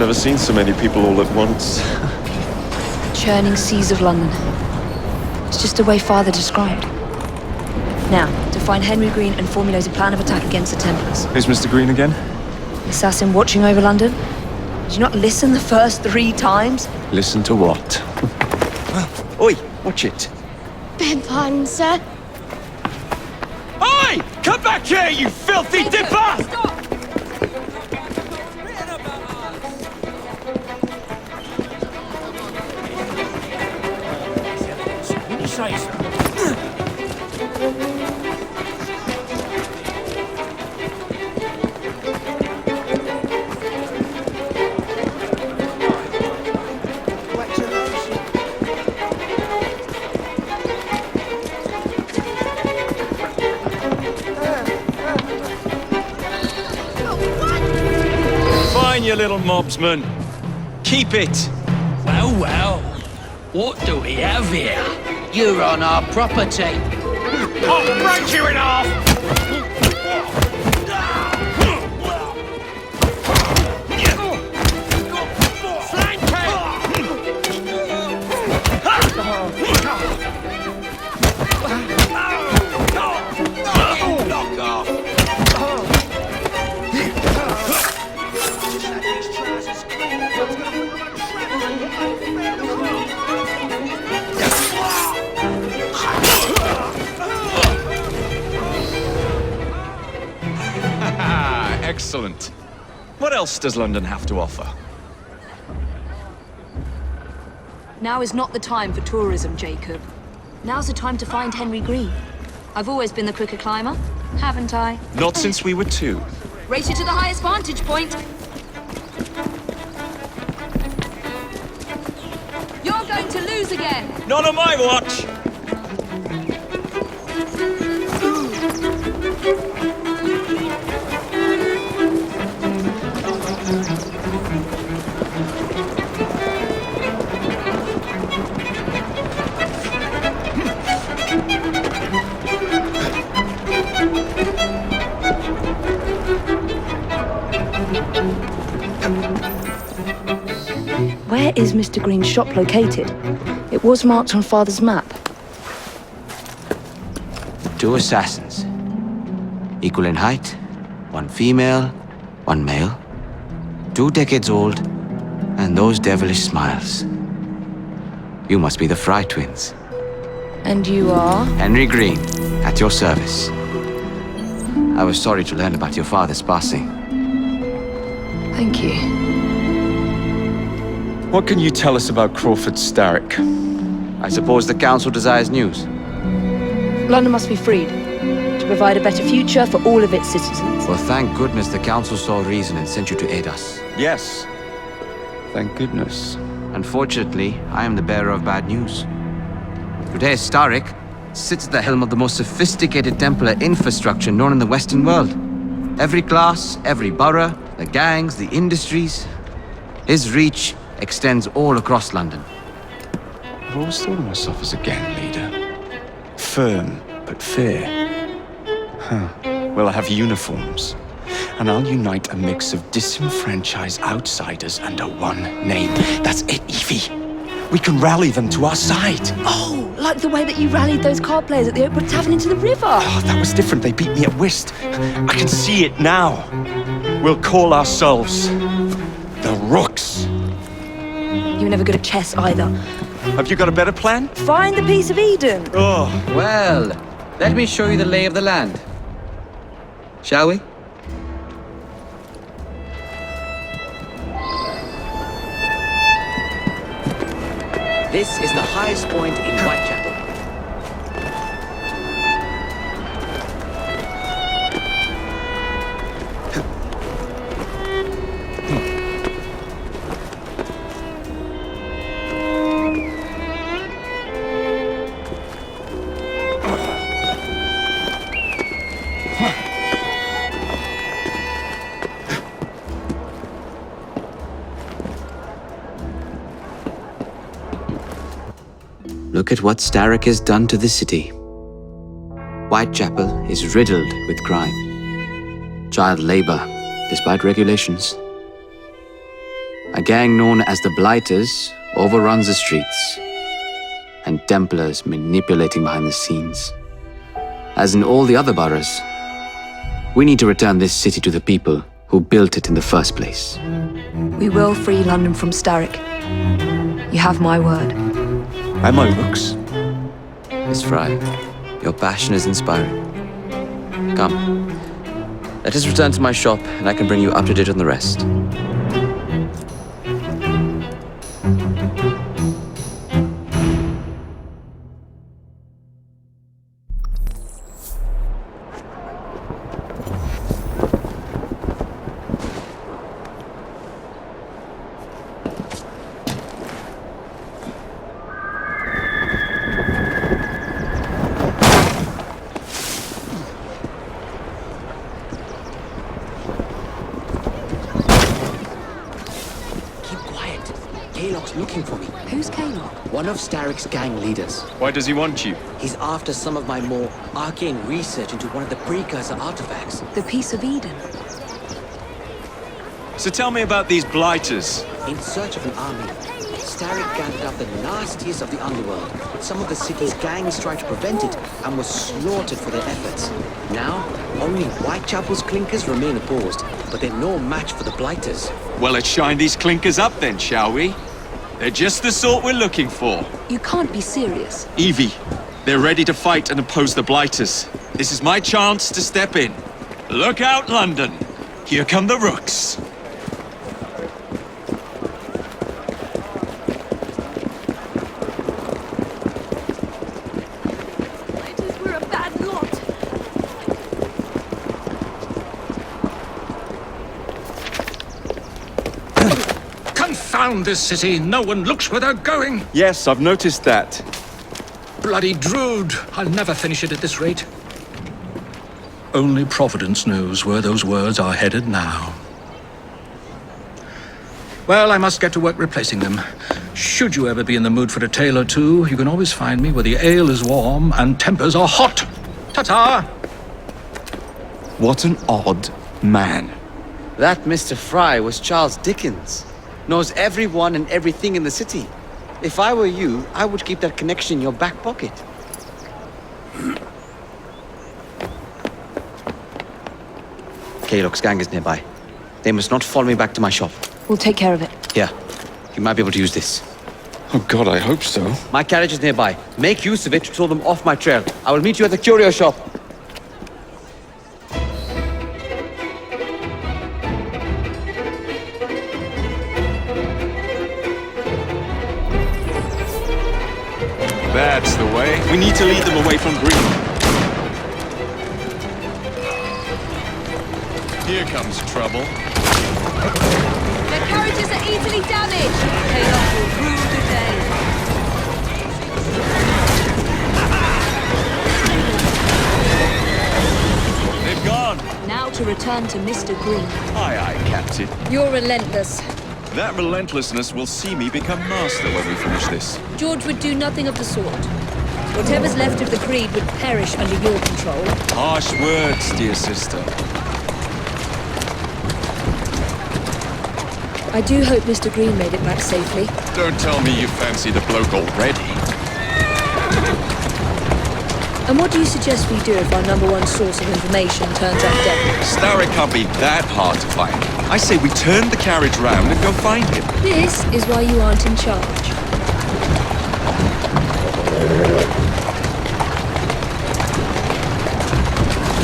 never seen so many people all at once. Churning seas of London. It's just the way Father described. Now, to find Henry Green and formulate a plan of attack against the Templars. Who's Mr. Green again? Assassin watching over London? Did you not listen the first 3 times? Listen to what? Oi, watch it. Beg pardon, sir. Oi! Come back here, you filthy dipper! Stop! Fine, you little mobsman. Keep it. Well, well. What do we have here? You're on our property. I'll break you in half! Knock off. Excellent. What else does London have to offer? Now is not the time for tourism, Jacob. Now's the time to find Henry Green. I've always been the quicker climber, haven't I? Not since we were 2. Race you to the highest vantage point. You're going to lose again. Not on my watch! Where is Mr. Green's shop located? It was marked on Father's map. 2 assassins. Equal in height. 1 female, 1 male. 2 decades old. And those devilish smiles. You must be the Fry twins. And you are? Henry Green, at your service. I was sorry to learn about your father's passing. Thank you. What can you tell us about Crawford Starrick? I suppose the council desires news. London must be freed to provide a better future for all of its citizens. Well, thank goodness the council saw reason and sent you to aid us. Yes. Thank goodness. Unfortunately, I am the bearer of bad news. Today, Starrick sits at the helm of the most sophisticated Templar infrastructure known in the Western world. Every class, every borough, the gangs, the industries. His reach extends all across London. I've always thought of myself as a gang leader. Firm, but fair. Huh. Well, I have uniforms. And I'll unite a mix of disenfranchised outsiders under one name. That's it, Evie. We can rally them to our side. Oh, like the way that you rallied those card players at the Oakwood Tavern into the river. Oh, that was different. They beat me at whist. I can see it now. We'll call ourselves the Rooks. You were never good at chess either. Have you got a better plan? Find the piece of Eden. Oh, Well, let me show you the lay of the land. Shall we? This is the highest point in Whitechapel. Look at what Starrick has done to the city. Whitechapel is riddled with crime. Child labor, despite regulations. A gang known as the Blighters overruns the streets, and Templars manipulating behind the scenes. As in all the other boroughs, we need to return this city to the people who built it in the first place. We will free London from Starrick. You have my word. And my looks. Miss Fry, your passion is inspiring. Come, let us return to my shop, and I can bring you up to date on the rest. Looking for me. Who's Kaylock? One of Starrick's gang leaders. Why does he want you? He's after some of my more arcane research into one of the precursor artifacts. The Piece of Eden. So tell me about these blighters. In search of an army, Starrick gathered up the nastiest of the underworld. Some of the city's gangs tried to prevent it and were slaughtered for their efforts. Now, only Whitechapel's clinkers remain opposed, but they're no match for the blighters. Well, let's shine these clinkers up then, shall we? They're just the sort we're looking for. You can't be serious. Evie, they're ready to fight and oppose the blighters. This is my chance to step in. Look out, London. Here come the rooks. We're a bad lot. Confound this city! No one looks where they're going! Yes, I've noticed that. Bloody Drood! I'll never finish it at this rate. Only Providence knows where those words are headed now. Well, I must get to work replacing them. Should you ever be in the mood for a tale or two, you can always find me where the ale is warm and tempers are hot. Ta-ta! What an odd man. That Mr. Fry was Charles Dickens. Knows everyone and everything in the city. If I were you, I would keep that connection in your back pocket. Kaylock's gang is nearby. They must not follow me back to my shop. We'll take care of it. Here, you might be able to use this. Oh God, I hope so. My carriage is nearby. Make use of it to throw them off my trail. I will meet you at the curio shop. That's the way. We need to lead them away from Green. Here comes trouble. Their carriages are easily damaged. Kaylock will rule the day. They've gone. Now to return to Mr. Green. Aye, aye, Captain. You're relentless. That relentlessness will see me become master when we finish this. George would do nothing of the sort. Whatever's left of the Creed would perish under your control. Harsh words, dear sister. I do hope Mr. Green made it back safely. Don't tell me you fancy the bloke already. And what do you suggest we do if our #1 source of information turns up dead? Starrick can't be that hard to find. I say we turn the carriage round and go find him. This is why you aren't in charge.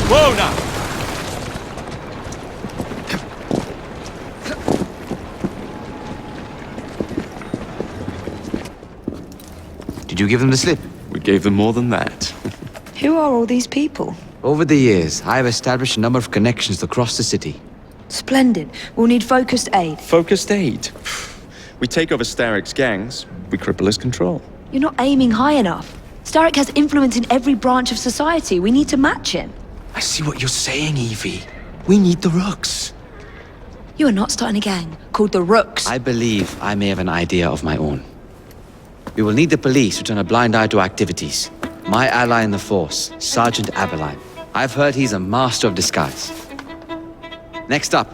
Whoa, now! Did you give them the slip? We gave them more than that. Who are all these people? Over the years, I have established a number of connections across the city. Splendid. We'll need focused aid. Focused aid. We take over Starrick's gangs, we cripple his control. You're not aiming high enough. Starrick has influence in every branch of society. We need to match him. I see what you're saying, Evie. We need the rooks. You are not starting a gang called the Rooks. I believe I may have an idea of my own. We will need the police to turn a blind eye to activities. My ally in the force, Sergeant Aberline. I've heard he's a master of disguise. Next up,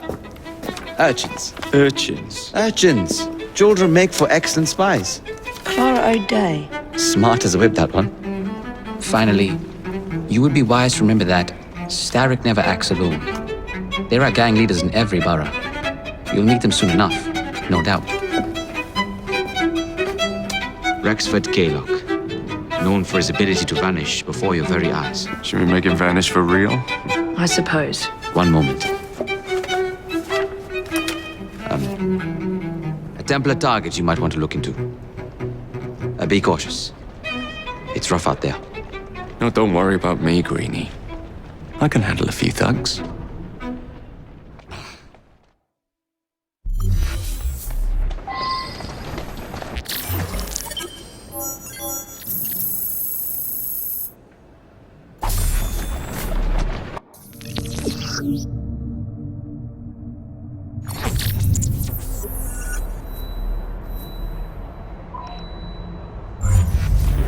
Urchins. Urchins. Urchins. Children make for excellent spies. Clara O'Day. Smart as a whip, that one. Finally, you would be wise to remember that Starrick never acts alone. There are gang leaders in every borough. You'll meet them soon enough, no doubt. Rexford Kaylock, known for his ability to vanish before your very eyes. Should we make him vanish for real? I suppose. One moment. A Templar target you might want to look into. Be cautious. It's rough out there. No, don't worry about me, Greenie. I can handle a few thugs.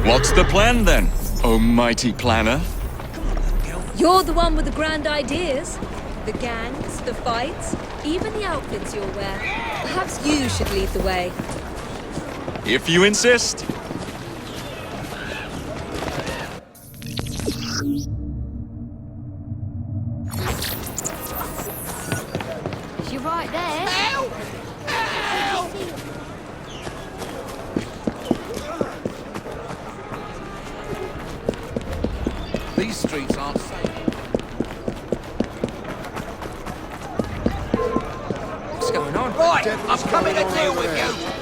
What's the plan then, oh mighty planner? You're the one with the grand ideas. The gangs, the fights, even the outfits you'll wear. Perhaps you should lead the way. If you insist. You're right there. These streets aren't safe. What's going on? Right, I'm coming to deal with you.